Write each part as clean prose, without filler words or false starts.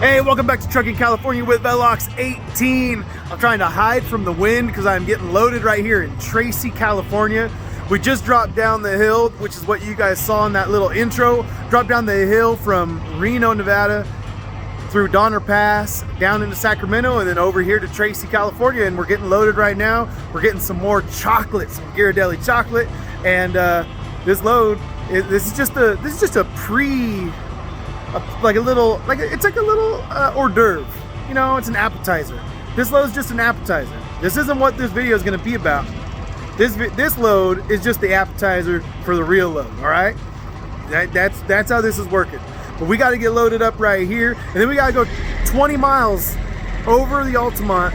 Hey, welcome back to Trucking California with Velox 18. I'm trying to hide from the wind because I'm getting loaded right here in Tracy, California. We just dropped down the hill, which is what you guys saw in that little intro. Dropped down the hill from Reno, Nevada, through Donner Pass, down into Sacramento, and then over here to Tracy, California. And we're getting loaded right now. We're getting some more chocolate, some Ghirardelli chocolate. And this load, this is just a it's like a little hors d'oeuvre. You know, it's an appetizer. This load is just an appetizer. This isn't what this video is going to be about. This load is just the appetizer for the real load. All right, that's how this is working. But we got to get loaded up right here, and then we got to go 20 miles over the Altamont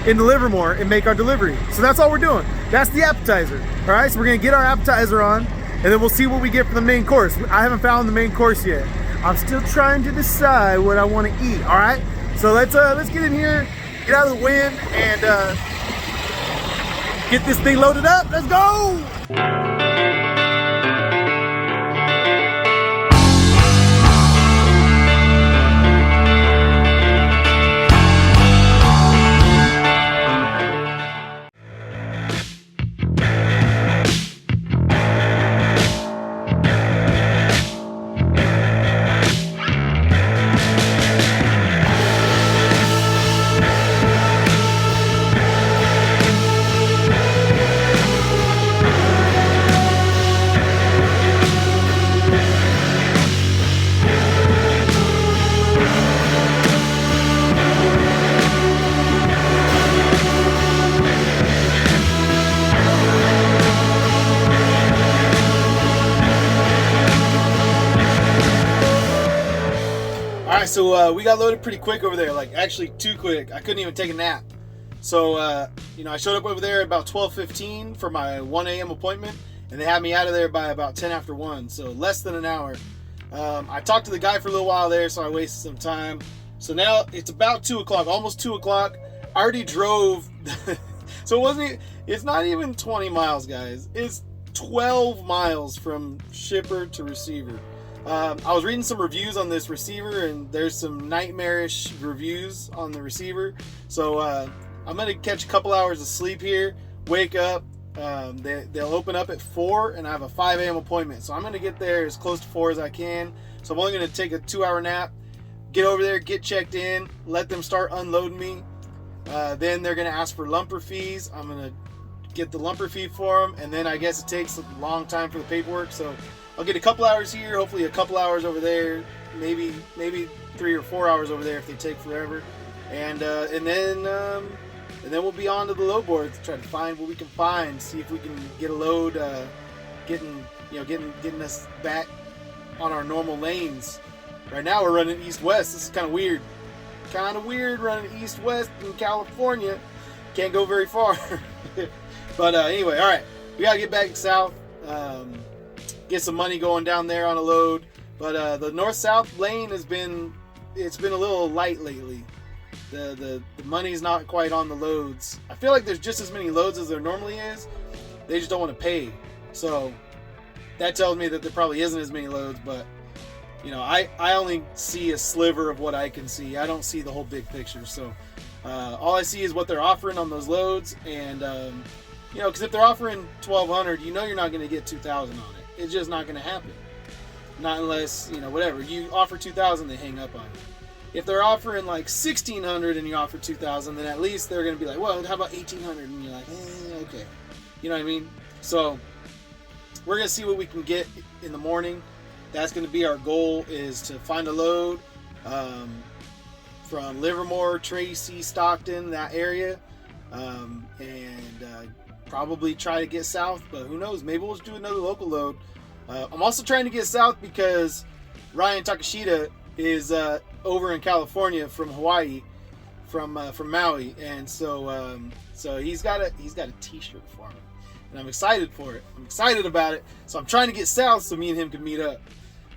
into Livermore and make our delivery. So that's all we're doing. That's the appetizer. All right, so we're gonna get our appetizer on, and then we'll see what we get for the main course. I haven't found the main course yet. I'm still trying to decide what I want to eat. All right, so let's get in here, get out of the wind, and get this thing loaded up. Let's go. So we got loaded pretty quick over there, like actually too quick. I couldn't even take a nap. So, I showed up over there about 12:15 for my 1 a.m. appointment, and they had me out of there by about 10 after 1, so less than an hour. I talked to the guy for a little while there, so I wasted some time. So now it's about 2 o'clock, almost 2 o'clock. I already drove, so it's not even 20 miles, guys. It's 12 miles from shipper to receiver. I was reading some reviews on this receiver, and there's some nightmarish reviews on the receiver. So I'm going to catch a couple hours of sleep here, wake up. They'll open up at 4, and I have a 5 a.m. appointment. So I'm going to get there as close to 4 as I can. So I'm only going to take a 2-hour nap, get over there, get checked in, let them start unloading me. Then they're going to ask for lumper fees. I'm going to get the lumper fee for them, and then I guess it takes a long time for the paperwork. So I'll get a couple hours here, hopefully a couple hours over there, maybe 3 or 4 hours over there if they take forever, and then we'll be on to the load board to try to find what we can find, see if we can get a load, getting us back on our normal lanes. Right now we're running east-west. This is kind of weird running east-west in California. Can't go very far. But anyway, all right, we gotta get back south. Get some money going down there on a load, but the north-south lane it's been a little light lately. The money's not quite on the loads. I feel like there's just as many loads as there normally is. They just don't want to pay. So that tells me that there probably isn't as many loads, but I only see a sliver of what I can see. I don't see the whole big picture. So all I see is what they're offering on those loads, and because if they're offering 1,200, you're not going to get 2,000 on it. It's just not going to happen. Not unless, whatever. You offer 2,000, they hang up on you. If they're offering like 1,600 and you offer 2,000, then at least they're going to be like, well, how about 1,800? And you're like, okay. You know what I mean? So we're going to see what we can get in the morning. That's going to be our goal, is to find a load from Livermore, Tracy, Stockton, that area. And probably try to get south, but who knows? Maybe we'll just do another local load. I'm also trying to get south because Ryan Takashita is over in California from Hawaii, from Maui, and so he's got a T-shirt for me, and I'm excited for it. I'm excited about it. So I'm trying to get south so me and him can meet up.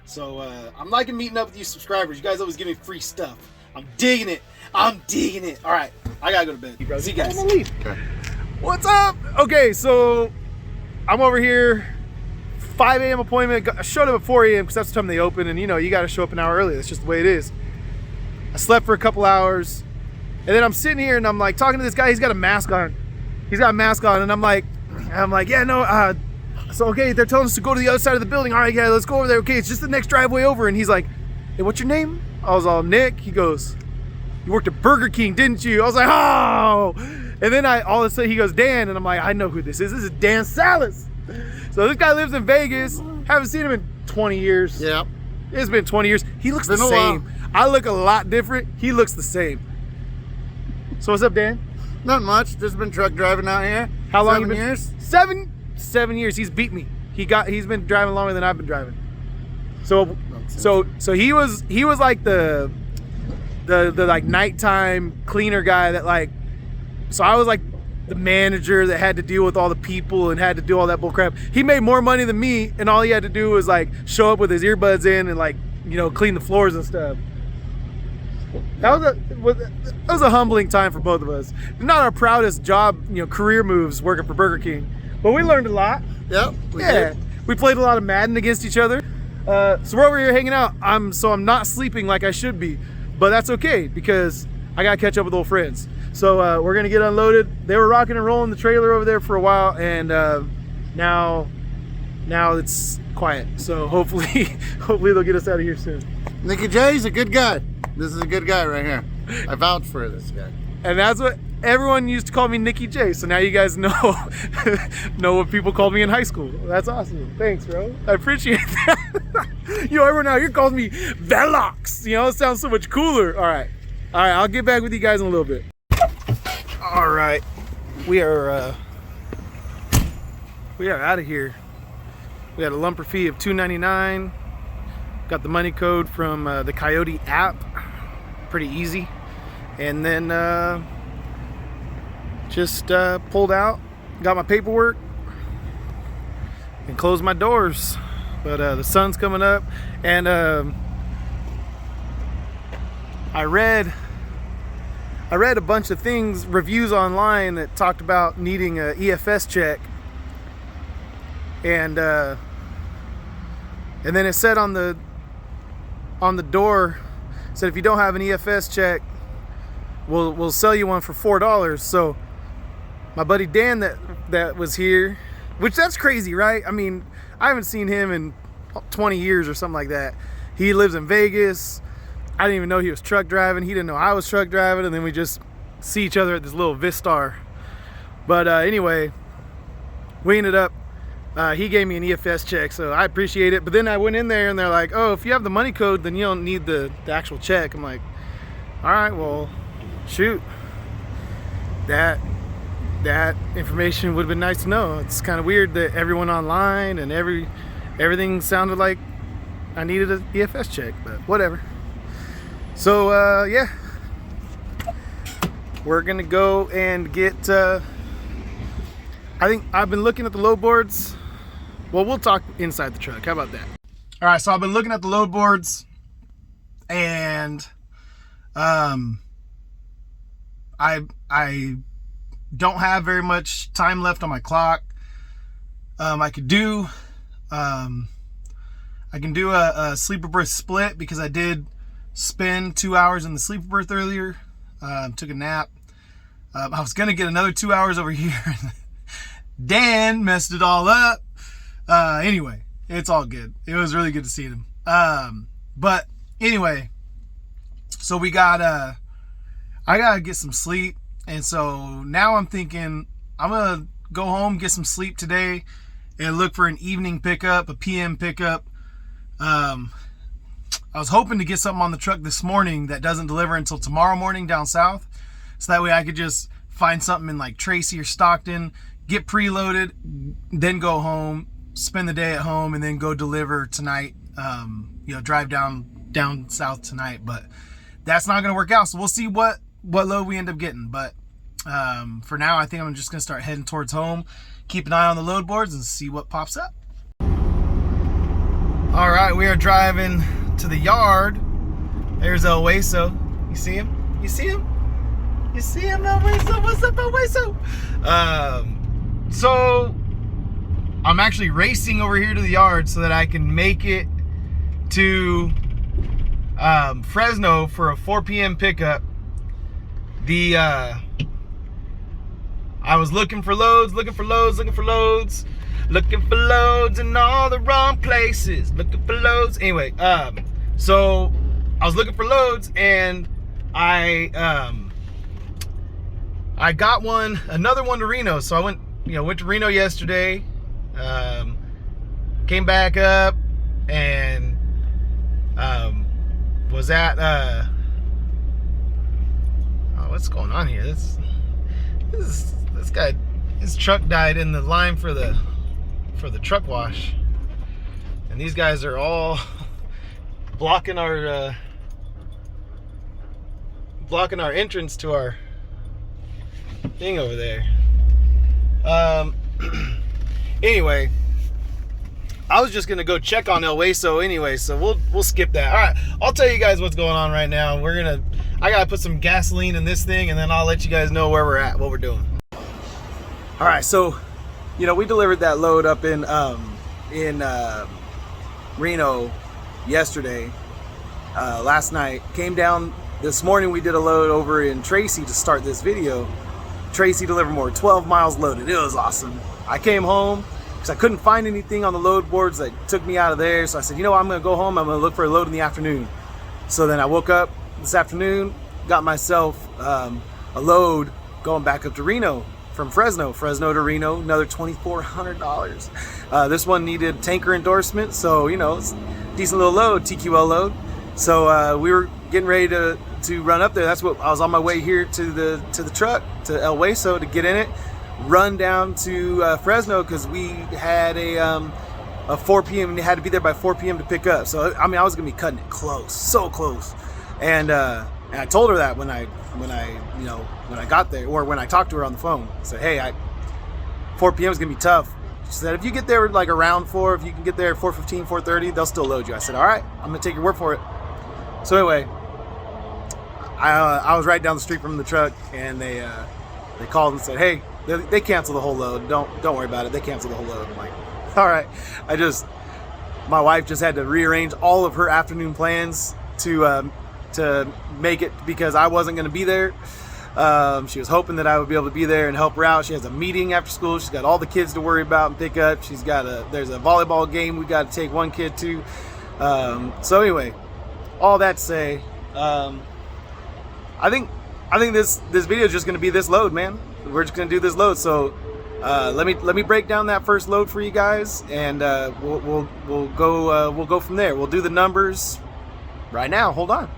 So I'm liking meeting up with you subscribers. You guys always give me free stuff. I'm digging it. All right, I gotta go to bed. See you guys. Okay. What's up? Okay, so I'm over here, 5 a.m. appointment. I showed up at 4 a.m. because that's the time they open, and you got to show up an hour early. That's just the way it is. I slept for a couple hours. And then I'm sitting here and I'm like talking to this guy. He's got a mask on. And I'm like, yeah, no, so okay, they're telling us to go to the other side of the building. All right, yeah, let's go over there. Okay, it's just the next driveway over. And he's like, hey, what's your name? I was all, Nick. He goes, you worked at Burger King, didn't you? I was like, oh. And then all of a sudden he goes, Dan. And I'm like, I know who this is. This is Dan Salas. So this guy lives in Vegas. Haven't seen him in 20 years. Yeah. It's been 20 years. He looks the same. I look a lot different. He looks the same. So what's up, Dan? Not much. Just been truck driving out here. How long? 7 years. 7 years. He's beat me. He's been driving longer than I've been driving. So he was like the like nighttime cleaner guy that like. So I was like the manager that had to deal with all the people and had to do all that bull crap. He made more money than me, and all he had to do was like show up with his earbuds in and like, you know, clean the floors and stuff. That was a humbling time for both of us. Not our proudest job, you know, career moves working for Burger King, but we learned a lot. Yep. We did. We played a lot of Madden against each other. So we're over here hanging out. I'm not sleeping like I should be, but that's okay because I gotta catch up with old friends. So we're gonna get unloaded. They were rocking and rolling the trailer over there for a while, and now it's quiet. So hopefully they'll get us out of here soon. Nicky J's a good guy. This is a good guy right here. I vouch for this guy. And that's what everyone used to call me, Nicky J. So now you guys know what people called me in high school. That's awesome. Thanks, bro. I appreciate that. You know, everyone out here calls me Velox. You know, it sounds so much cooler. All right, I'll get back with you guys in a little bit. All right, we are out of here. We had a lumper fee of $2.99. Got the money code from the Coyote app. Pretty easy. And then just pulled out, got my paperwork, and closed my doors. But the sun's coming up, and I read a bunch of reviews online that talked about needing a EFS check, and then it said on the door, said if you don't have an EFS check, we'll sell you one for $4. So my buddy Dan that was here, which that's crazy, right? I mean, I haven't seen him in 20 years or something like that. He lives in Vegas. I didn't even know he was truck driving. He didn't know I was truck driving, and then we just see each other at this little Vistar. But anyway, we ended up, he gave me an EFS check, so I appreciate it. But then I went in there and they're like, oh, if you have the money code, then you don't need the actual check. I'm like, all right, well, shoot. That information would have been nice to know. It's kind of weird that everyone online and everything sounded like I needed an EFS check, but whatever. So yeah, we're gonna go and get I think I've been looking at the load boards. Well, we'll talk inside the truck. How about that? All right, so I've been looking at the load boards, and I don't have very much time left on my clock. I can do a sleeper berth split because I did spend 2 hours in the sleeper berth earlier. Took a nap. I was gonna get another 2 hours over here. Dan messed it all up. Anyway, it's all good. It was really good to see him. But anyway, so I gotta get some sleep. And so now I'm thinking I'm gonna go home, get some sleep today, and look for an evening pickup, a PM pickup. I was hoping to get something on the truck this morning that doesn't deliver until tomorrow morning down south. So that way I could just find something in like Tracy or Stockton, get preloaded, then go home, spend the day at home, and then go deliver tonight. Drive down south tonight. But that's not gonna work out. So we'll see what load we end up getting. But for now, I think I'm just gonna start heading towards home, keep an eye on the load boards, and see what pops up. All right, we are driving to the yard. There's El Hueso. You see him? You see him? You see him, El Hueso? What's up, El Hueso? So I'm actually racing over here to the yard so that I can make it to Fresno for a 4 p.m. pickup. I was looking for loads in all the wrong places. Looking for loads. Anyway, so I was looking for loads, and I got another one to Reno. So I went to Reno yesterday. Came back up and was at what's going on here? This guy, his truck died in the line for the truck wash, and these guys are all blocking our entrance to our thing over there. Anyway, I was just gonna go check on El Hueso anyway, so we'll skip that. All right, I'll tell you guys what's going on right now. I gotta put some gasoline in this thing, and then I'll let you guys know where we're at, what we're doing. All right, so we delivered that load up in Reno yesterday. Last night, came down this morning. We did a load over in Tracy to start this video. Tracy delivered more, 12 miles loaded. It was awesome. I came home because I couldn't find anything on the load boards that took me out of there. So I said, I'm going to go home. I'm going to look for a load in the afternoon. So then I woke up this afternoon, got myself a load going back up to Reno from Fresno to Reno, another $2,400. This one needed tanker endorsement. So, it's a decent little load, TQL load. So we were getting ready to run up there. That's what I was on my way here to the truck, to El Hueso, to get in it, run down to Fresno, because we had a 4 p.m. and had to be there by 4 p.m. to pick up. So I was gonna be cutting it close, so close. And I told her that when I got there, or when I talked to her on the phone. I said, hey, 4 p.m. is gonna be tough. She said, if you get there like around 4, if you can get there at 4:15, 4:30, they'll still load you. I said, all right, I'm gonna take your word for it. So anyway, I was right down the street from the truck, and they called and said, hey, they canceled the whole load. Don't worry about it. They canceled the whole load. I'm like, all right. My wife just had to rearrange all of her afternoon plans to make it, because I wasn't going to be there. She was hoping that I would be able to be there and help her out. She has a meeting after school. She's got all the kids to worry about and pick up. There's a volleyball game we got to take one kid to. So anyway, all that to say, I think this video is just going to be this load, man. We're just going to do this load. So let me break down that first load for you guys, and we'll go from there. We'll do the numbers right now. Hold on.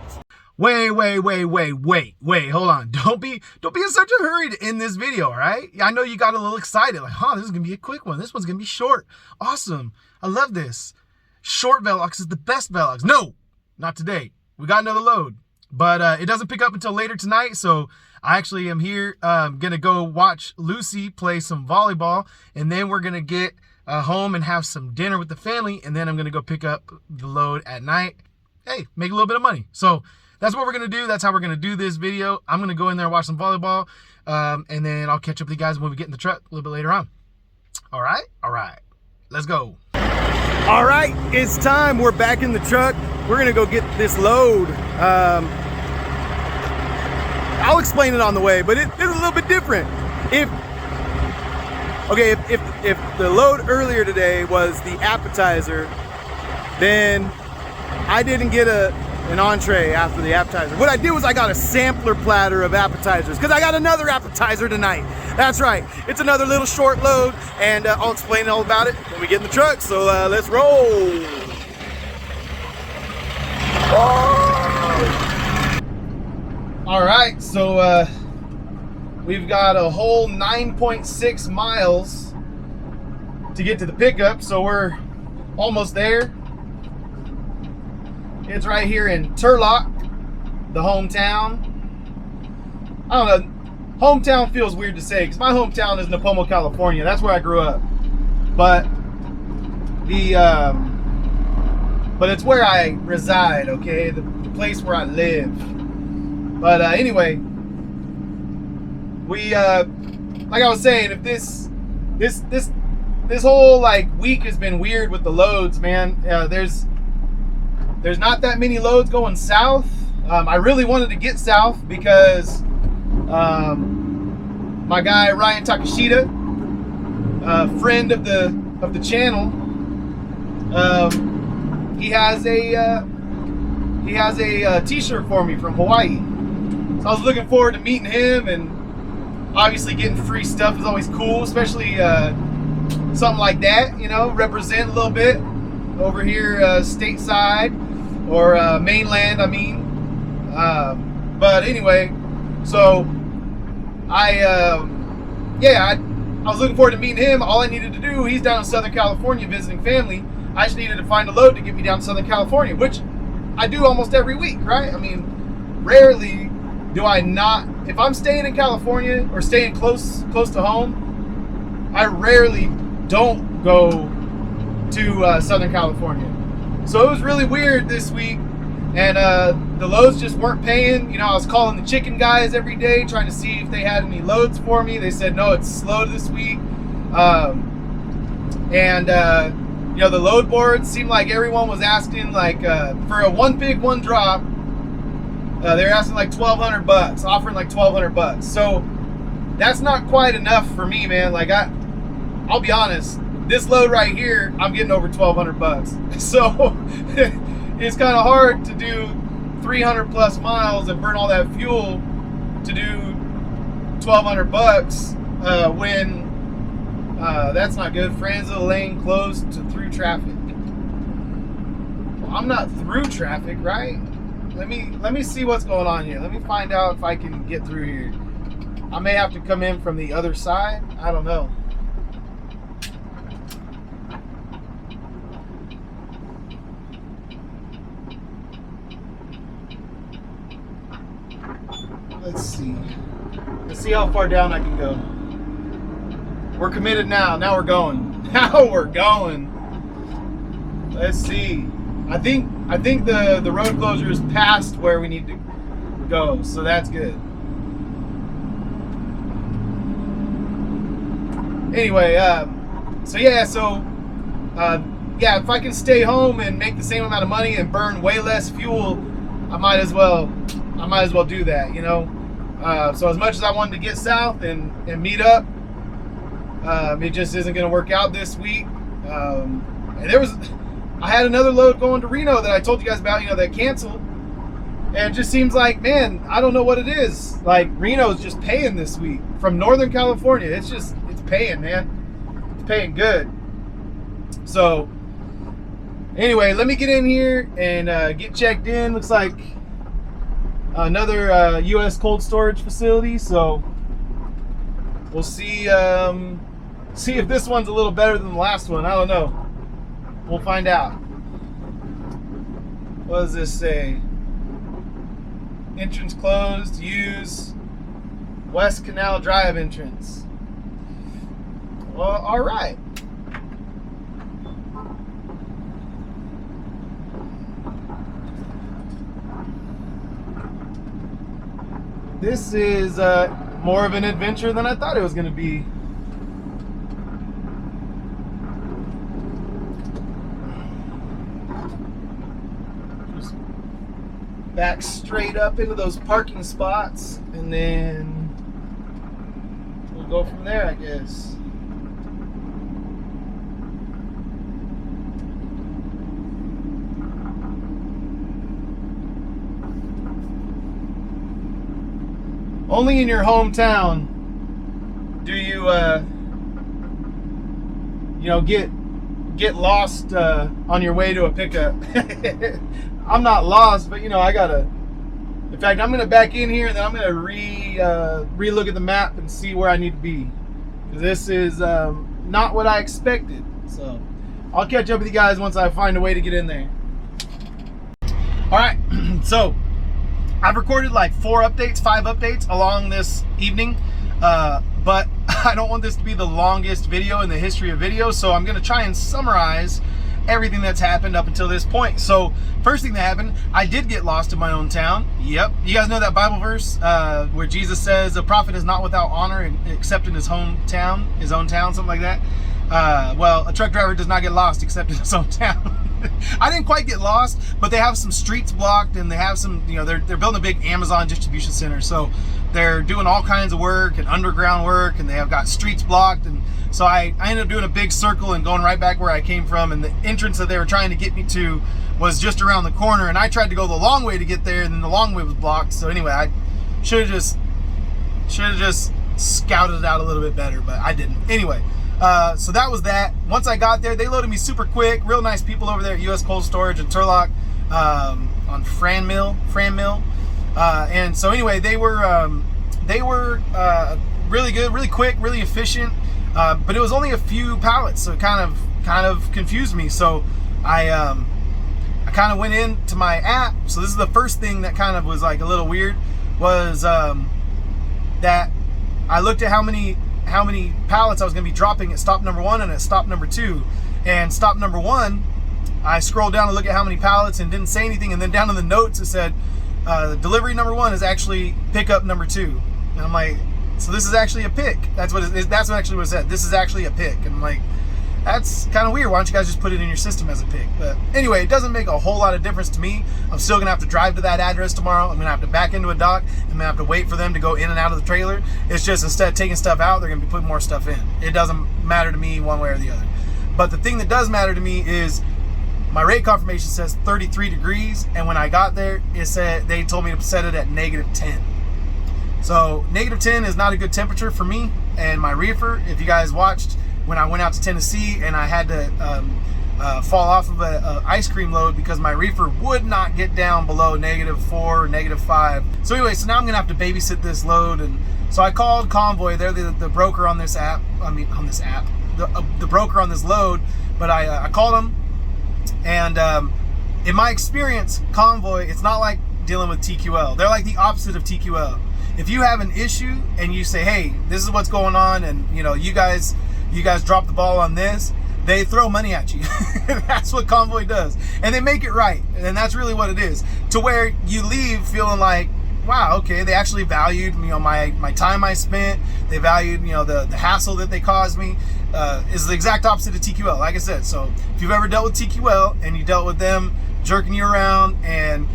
Wait, hold on. Don't be in such a hurry to end this video, all right? I know you got a little excited, like, this is gonna be a quick one. This one's gonna be short. Awesome. I love this. Short vlogs is the best vlogs. No, not today. We got another load, but it doesn't pick up until later tonight, so I actually am here. Gonna go watch Lucy play some volleyball, and then we're gonna get home and have some dinner with the family, and then I'm gonna go pick up the load at night. Hey, make a little bit of money. So that's what we're going to do. That's how we're going to do this video. I'm going to go in there and watch some volleyball, and then I'll catch up with you guys when we get in the truck a little bit later on. All right? All right. Let's go. All right. It's time. We're back in the truck. We're going to go get this load. I'll explain it on the way, but it's a little bit different. If the load earlier today was the appetizer, then I didn't get an entree after the appetizer. What I did was I got a sampler platter of appetizers, because I got another appetizer tonight. That's right, it's another little short load, and I'll explain all about it when we get in the truck. So let's roll. Oh. All right, so we've got a whole 9.6 miles to get to the pickup, so we're almost there. It's right here in Turlock, the hometown. I don't know, hometown feels weird to say, because my hometown is Napomo, California. That's where I grew up. But it's where I reside, okay? The place where I live. But anyway, we like I was saying, if this whole like week has been weird with the loads, man. There's there's not that many loads going south. I really wanted to get south because my guy Ryan Takashita, friend of the channel, he has a t-shirt for me from Hawaii. So I was looking forward to meeting him, and obviously getting free stuff is always cool, especially something like that, you know, represent a little bit over here stateside, or mainland, I mean. But anyway, so I was looking forward to meeting him. All I needed to do, he's down in Southern California visiting family. I just needed to find a load to get me down to Southern California, which I do almost every week, right? I mean, rarely do I not, if I'm staying in California or staying close to home, I rarely don't go to Southern California. So it was really weird this week, and the loads just weren't paying. You know, I was calling the chicken guys every day trying to see if they had any loads for me. They said no, it's slow this week. You know, the load board seemed like everyone was asking, like, for a one big one drop, they're asking like $1,200, offering like $1,200. So that's not quite enough for me, man. Like, I'll be honest, this load right here, I'm getting over $1,200. So it's kind of hard to do 300 plus miles and burn all that fuel to do $1,200 when that's not good. Franza lane closed to through traffic. Well, I'm not through traffic, right? Let me see what's going on here. Let me find out if I can get through here. I may have to come in from the other side. I don't know. Let's see. Let's see how far down I can go. We're committed now. Now we're going. Now we're going. Let's see. I think the road closure is past where we need to go, so that's good. Anyway, if I can stay home and make the same amount of money and burn way less fuel, I might as well do that, you know. So as much as I wanted to get south and meet up, it just isn't going to work out this week. And I had another load going to Reno that I told you guys about, you know, that canceled. And it just seems like, man, I don't know what it is. Like, Reno's just paying this week from Northern California. It's paying, man. It's paying good. So anyway, let me get in here and get checked in. Looks like another U.S. cold storage facility. So we'll see if this one's a little better than the last one. I don't know. We'll find out. What does this say? Entrance closed. Use West Canal Drive entrance. Well, all right. This is more of an adventure than I thought it was going to be. Just back straight up into those parking spots, and then we'll go from there, I guess. Only in your hometown do you, get lost on your way to a pickup. I'm not lost, but I gotta. In fact, I'm gonna back in here and then I'm gonna re-look at the map and see where I need to be. Because this is not what I expected. So I'll catch up with you guys once I find a way to get in there. All right, so I've recorded like 5 updates along this evening, but I don't want this to be the longest video in the history of videos, so I'm going to try and summarize everything that's happened up until this point. So first thing that happened, I did get lost in my own town. Yep. You guys know that Bible verse where Jesus says a prophet is not without honor except in his hometown, his own town, something like that. Well, a truck driver does not get lost except in his own town. I didn't quite get lost, but they have some streets blocked, and they have some, they're building a big Amazon distribution center, so they're doing all kinds of work and underground work, and they have got streets blocked. And so I ended up doing a big circle and going right back where I came from, and the entrance that they were trying to get me to was just around the corner, and I tried to go the long way to get there, and then the long way was blocked. So anyway, I should have just scouted it out a little bit better, but I didn't. Anyway, so that was that. Once I got there, they loaded me super quick. Real nice people over there at U.S. Cold Storage and Turlock on Fran Mill. And so anyway, they were really good, really quick, really efficient. But it was only a few pallets, so it kind of confused me. So I kind of went into my app. So this is the first thing that kind of was like a little weird, was that I looked at how many pallets I was going to be dropping at stop number 1 and at stop number 2. And stop number 1, I scrolled down to look at how many pallets and didn't say anything. And then down in the notes it said delivery number 1 is actually pickup number 2. And I'm like, so this is actually a pick. That's actually what it said. This is actually a pick. And I'm like, that's kind of weird. Why don't you guys just put it in your system as a pick? But anyway, it doesn't make a whole lot of difference to me. I'm still gonna have to drive to that address tomorrow. I'm gonna have to back into a dock. I'm gonna have to wait for them to go in and out of the trailer. It's just, instead of taking stuff out, they're gonna be putting more stuff in. It doesn't matter to me one way or the other. But the thing that does matter to me is my rate confirmation says 33 degrees, and when I got there, they told me to set it at -10. So -10 is not a good temperature for me and my reefer. If you guys watched when I went out to Tennessee and I had to fall off of a ice cream load because my reefer would not get down below -4, -5. So anyway, so now I'm gonna have to babysit this load. And so I called Convoy. They're the broker on this app. The broker on this load. But I called them, and in my experience, Convoy, it's not like dealing with TQL. They're like the opposite of TQL. If you have an issue and you say, hey, this is what's going on, and you guys dropped the ball on this, they throw money at you. That's what Convoy does. And they make it right. And that's really what it is. To where you leave feeling like, wow, okay, they actually valued, my time I spent. They valued, the hassle that they caused me. Is the exact opposite of TQL, like I said. So if you've ever dealt with TQL and you dealt with them jerking you around and,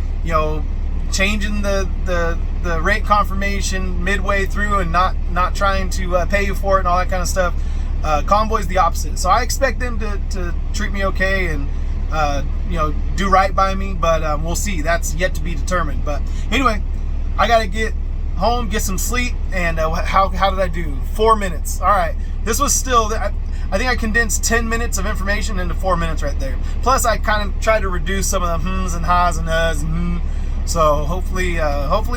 changing the rate confirmation midway through and not trying to pay you for it and all that kind of stuff, Convoy's the opposite. So I expect them to treat me okay and do right by me, but we'll see. That's yet to be determined. But anyway, I gotta get home, get some sleep. And how did I do? 4 minutes. All right, this was still, I think I condensed 10 minutes of information into 4 minutes right there. Plus I kind of tried to reduce some of the hms and ha's and uhs and So hopefully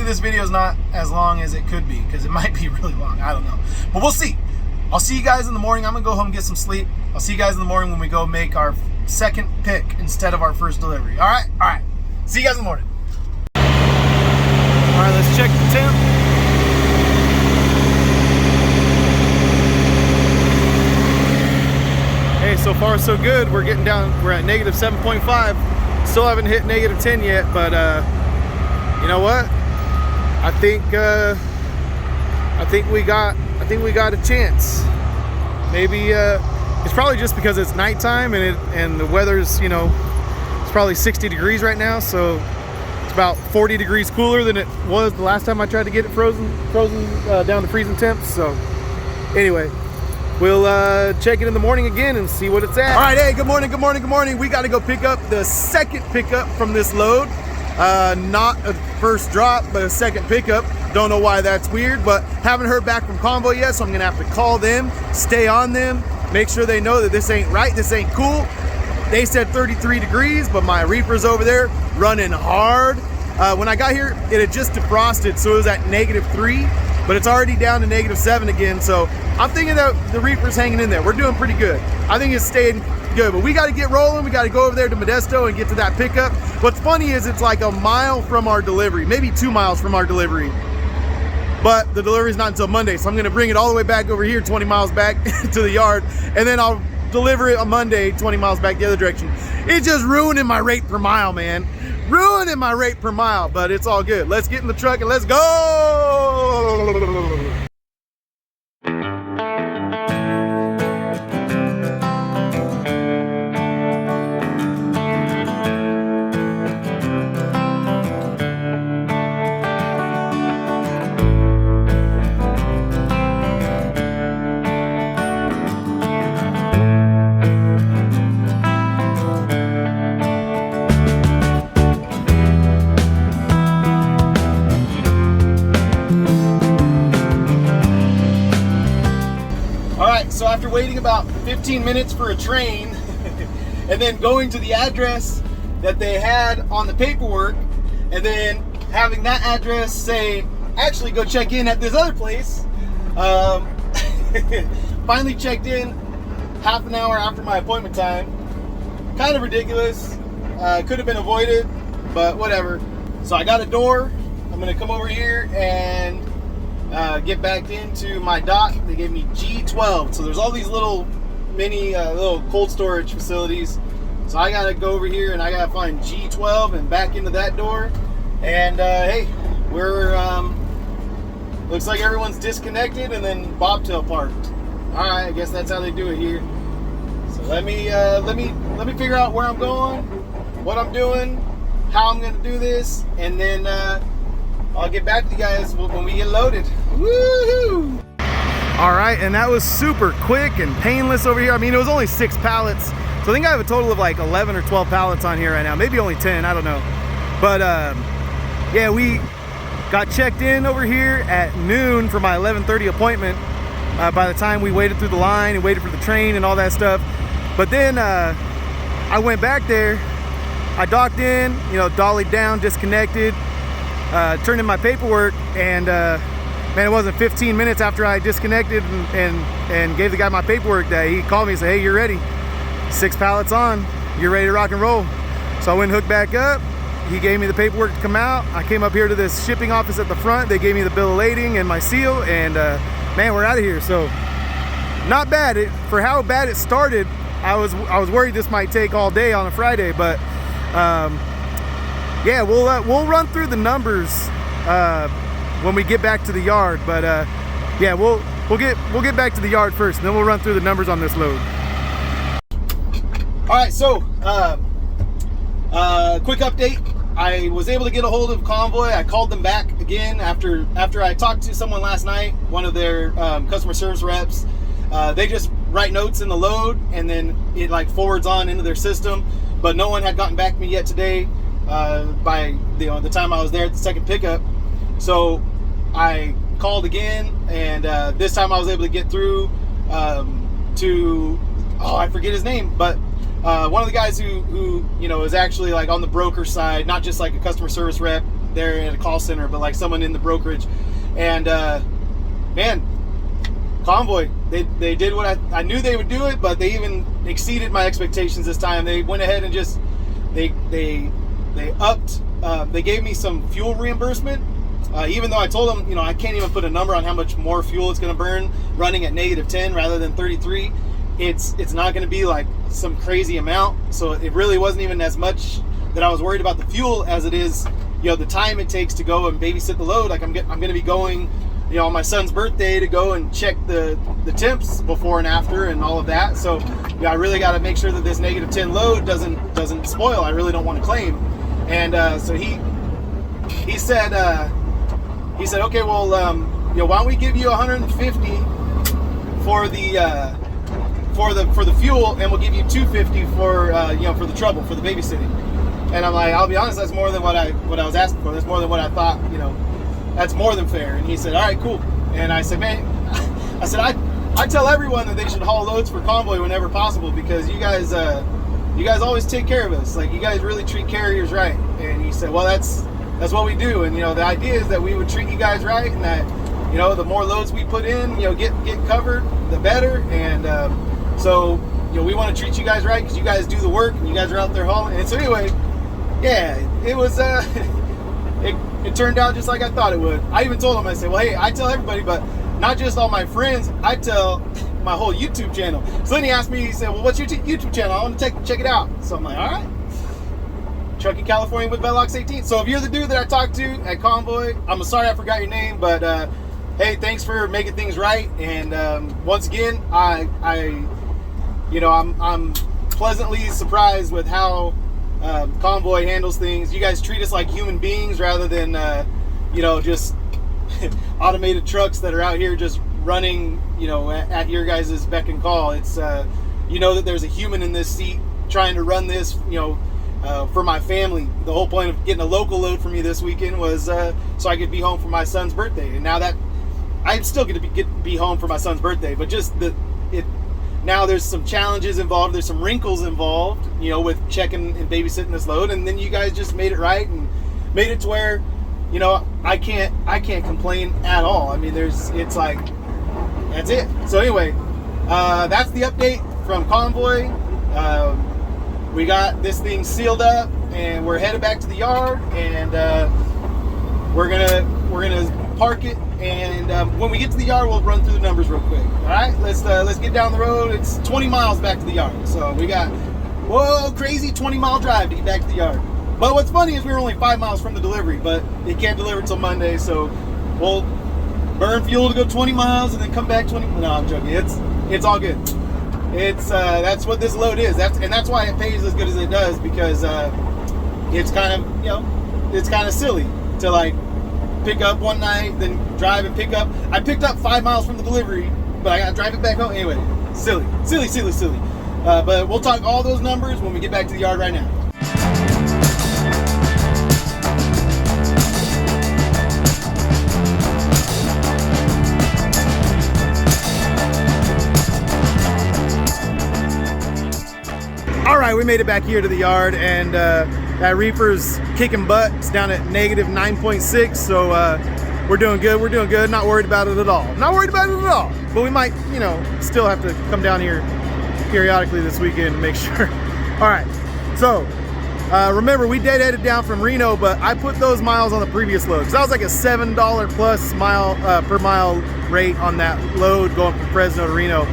this video is not as long as it could be, because it might be really long. I don't know, but we'll see. I'll see you guys in the morning. I'm gonna go home and get some sleep. I'll see you guys in the morning when we go make our second pick instead of our first delivery. All right. See you guys in the morning. All right, let's check the temp. Hey, so far so good. We're getting down. We're at -7.5. Still haven't hit -10 yet, but you know what? I think we got a chance. Maybe it's probably just because it's nighttime and the weather's, it's probably 60 degrees right now, so it's about 40 degrees cooler than it was the last time I tried to get it frozen down to freezing temps. So anyway, we'll check it in the morning again and see what it's at. All right, hey, good morning. We got to go pick up the second pickup from this load. Not a first drop, but a second pickup. Don't know why that's weird, but haven't heard back from Convoy yet, so I'm gonna have to call them, stay on them, make sure they know that this ain't right, this ain't cool. They said 33 degrees, but my reefer's over there running hard. When I got here, it had just defrosted, so it was at -3, but it's already down to -7 again, so I'm thinking that the reefer's hanging in there. We're doing pretty good. I think it's staying good, but we got to get rolling. We got to go over there to Modesto and get to that pickup. What's funny is it's like a mile from our delivery, maybe 2 miles from our delivery, but the delivery's not until Monday, so I'm going to bring it all the way back over here, 20 miles back to the yard, and then I'll deliver it on Monday, 20 miles back the other direction. It's just ruining my rate per mile, man. Ruining my rate per mile, but it's all good. Let's get in the truck and let's go. after waiting about 15 minutes for a train and then going to the address that they had on the paperwork and then having that address say, actually go check in at this other place. Finally checked in half an hour after my appointment time. Kind of ridiculous. Could have been avoided, but whatever. So I got a door. I'm gonna come over here and get back into my dock. They gave me G12. So there's all these little mini little cold storage facilities. So I gotta go over here and I gotta find G12 and back into that door. And hey, we're looks like everyone's disconnected and then bobtail parked. All right, I guess that's how they do it here. So let me figure out where I'm going, what I'm doing, how I'm gonna do this, and then I'll get back to you guys when we get loaded. Woohoo! All right, and that was super quick and painless over here. I mean, it was only 6 pallets. So I think I have a total of like 11 or 12 pallets on here right now. Maybe only 10, I don't know. But yeah, we got checked in over here at noon for my 11:30 appointment. By the time we waited through the line and waited for the train and all that stuff. But then I went back there, I docked in, you know, dollied down, disconnected, turned in my paperwork, and man, it wasn't 15 minutes after I disconnected and gave the guy my paperwork that he called me and said, hey, you're ready. 6 pallets on, you're ready to rock and roll. So I went and hooked back up. He gave me the paperwork to come out. I came up here to this shipping office at the front. They gave me the bill of lading and my seal, and man, we're out of here. So not bad. For how bad it started, I was worried this might take all day on a Friday, but yeah, we'll run through the numbers when we get back to the yard. But yeah, we'll get back to the yard first, and then we'll run through the numbers on this load. All right, so quick update. I was able to get a hold of Convoy. I called them back again after I talked to someone last night, one of their customer service reps. They just write notes in the load and then it like forwards on into their system. But no one had gotten back to me yet today by the time I was there at the second pickup. So I called again, and this time I was able to get through to, I forget his name, but one of the guys who you know is actually like on the broker side, not just like a customer service rep there at a call center, but like someone in the brokerage. And man, Convoy, they did what I knew they would do it, but they even exceeded my expectations this time. They went ahead and just they upped. They gave me some fuel reimbursement, even though I told them, you know, I can't even put a number on how much more fuel it's going to burn running at -10 rather than 33. It's not going to be like some crazy amount, so it really wasn't even as much that I was worried about the fuel as it is, you know, the time it takes to go and babysit the load. Like I'm going to be going, you know, on my son's birthday to go and check the temps before and after and all of that. So yeah, I really got to make sure that this -10 load doesn't spoil. I really don't want to claim. And so he said okay, well, you know, why don't we give you 150 for the fuel, and we'll give you 250 for you know, for the trouble, for the babysitting. And I'm like, I'll be honest, that's more than what I was asking for. That's more than what I thought, you know, that's more than fair. And he said, all right, cool. And I said, man, I tell everyone that they should haul loads for Convoy whenever possible, because you guys always take care of us. Like, you guys really treat carriers right. And he said, well, that's what we do. And you know, the idea is that we would treat you guys right, and that, you know, the more loads we put in, you know, get covered, the better. And so, you know, we want to treat you guys right because you guys do the work and you guys are out there hauling. And so anyway, yeah, it was it turned out just like I thought it would. I even told him, I said, well, hey, I tell everybody, but not just all my friends, I tell my whole YouTube channel. So then he asked me, he said, well, what's your YouTube channel? I want to check it out. So I'm like, all right, Trucking California with Bedlocks 18. So if you're the dude that I talked to at Convoy, I'm sorry I forgot your name, but hey, thanks for making things right. And once again, you know, I'm pleasantly surprised with how Convoy handles things. You guys treat us like human beings rather than you know, just automated trucks that are out here just running, you know, at your guys' beck and call. It's you know that there's a human in this seat trying to run this, you know, for my family. The whole point of getting a local load for me this weekend was so I could be home for my son's birthday. And now that I'm still going to be home for my son's birthday, but just Now there's some challenges involved. There's some wrinkles involved, you know, with checking and babysitting this load. And then you guys just made it right and made it to where, you know, I can't complain at all. I mean, it's like, that's it. So anyway, that's the update from Convoy. We got this thing sealed up, and we're headed back to the yard, and we're gonna park it. And when we get to the yard, we'll run through the numbers real quick. All right, let's get down the road. It's 20 miles back to the yard, so we got crazy 20-mile drive to get back to the yard. But what's funny is we were only 5 miles from the delivery, but it can't deliver till Monday, so we'll burn fuel to go 20 miles and then come back 20. No, I'm joking. It's all good. It's that's what this load is. That's why it pays as good as it does, because it's kind of, you know, it's kind of silly to like pick up one night, then drive and pick up. I picked up 5 miles from the delivery, but I got to drive it back home anyway. Silly. But we'll talk all those numbers when we get back to the yard right now. All right, we made it back here to the yard, and that reefer's kicking butt. It's down at negative 9.6, so we're doing good. Not worried about it at all. But we might, you know, still have to come down here periodically this weekend to make sure. All right, so remember, we deadheaded down from Reno, but I put those miles on the previous load, because that was like a $7 plus per mile rate on that load going from Fresno to Reno.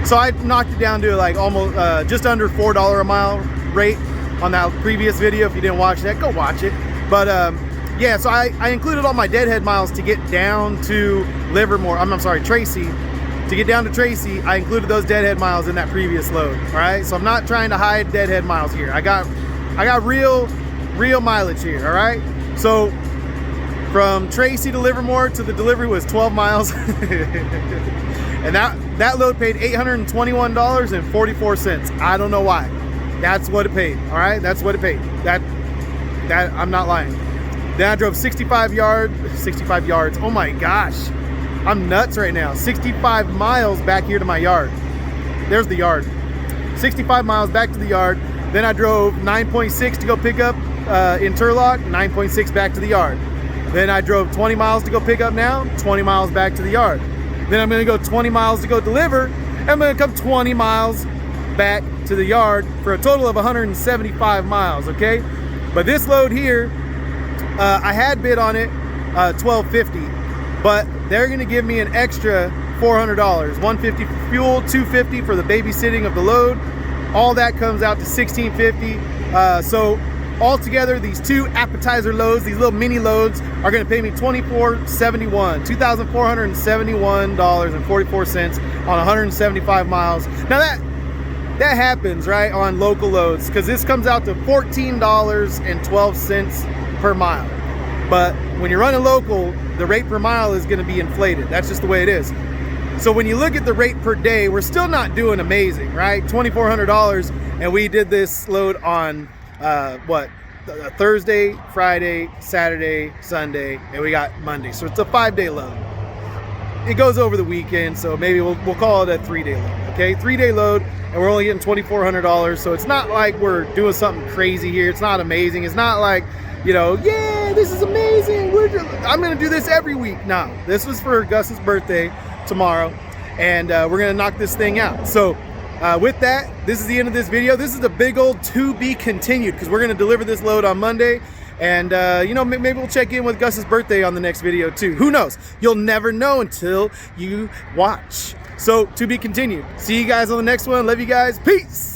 So I knocked it down to like almost just under $4 a mile rate on that previous video. If you didn't watch that, go watch it. But yeah, so I included all my deadhead miles to get down to Livermore. I'm sorry, Tracy. To get down to Tracy, I included those deadhead miles in that previous load. All right, so I'm not trying to hide deadhead miles here. I got real mileage here. All right, so from Tracy to Livermore to the delivery was 12 miles. And that load paid $821.44. I don't know why. That's what it paid. All right, that's what it paid. That I'm not lying. Then I drove 65 yards. Oh my gosh, I'm nuts right now. 65 miles back here to my yard. There's the yard. 65 miles back to the yard. Then I drove 9.6 to go pick up in Turlock. 9.6 back to the yard. Then I drove 20 miles to go pick up now. 20 miles back to the yard. Then I'm gonna go 20 miles to go deliver. I'm gonna come 20 miles back to the yard for a total of 175 miles, okay? But this load here, I had bid on it $12.50, but they're gonna give me an extra $400. $150 for fuel, $250 for the babysitting of the load. All that comes out to $16.50. So altogether, these two appetizer loads, these little mini loads, are going to pay me $2,471.44 on 175 miles. Now that happens, right, on local loads, because this comes out to $14.12 per mile. But when you're running local, the rate per mile is going to be inflated. That's just the way it is. So when you look at the rate per day, we're still not doing amazing, right? $2,400, and we did this load on Thursday, Friday, Saturday, Sunday, and we got Monday. So it's a 5-day load. It goes over the weekend, so maybe we'll call it a 3-day load. Okay, 3-day load, and we're only getting $2,400. So it's not like we're doing something crazy here. It's not amazing. It's not like, you know, yeah, this is amazing. I'm gonna do this every week. No, this was for Gus's birthday tomorrow, and we're gonna knock this thing out. So with that, this is the end of this video. This is the big old to be continued, because we're going to deliver this load on Monday. And, you know, maybe we'll check in with Gus's birthday on the next video too. Who knows? You'll never know until you watch. So to be continued. See you guys on the next one. Love you guys. Peace.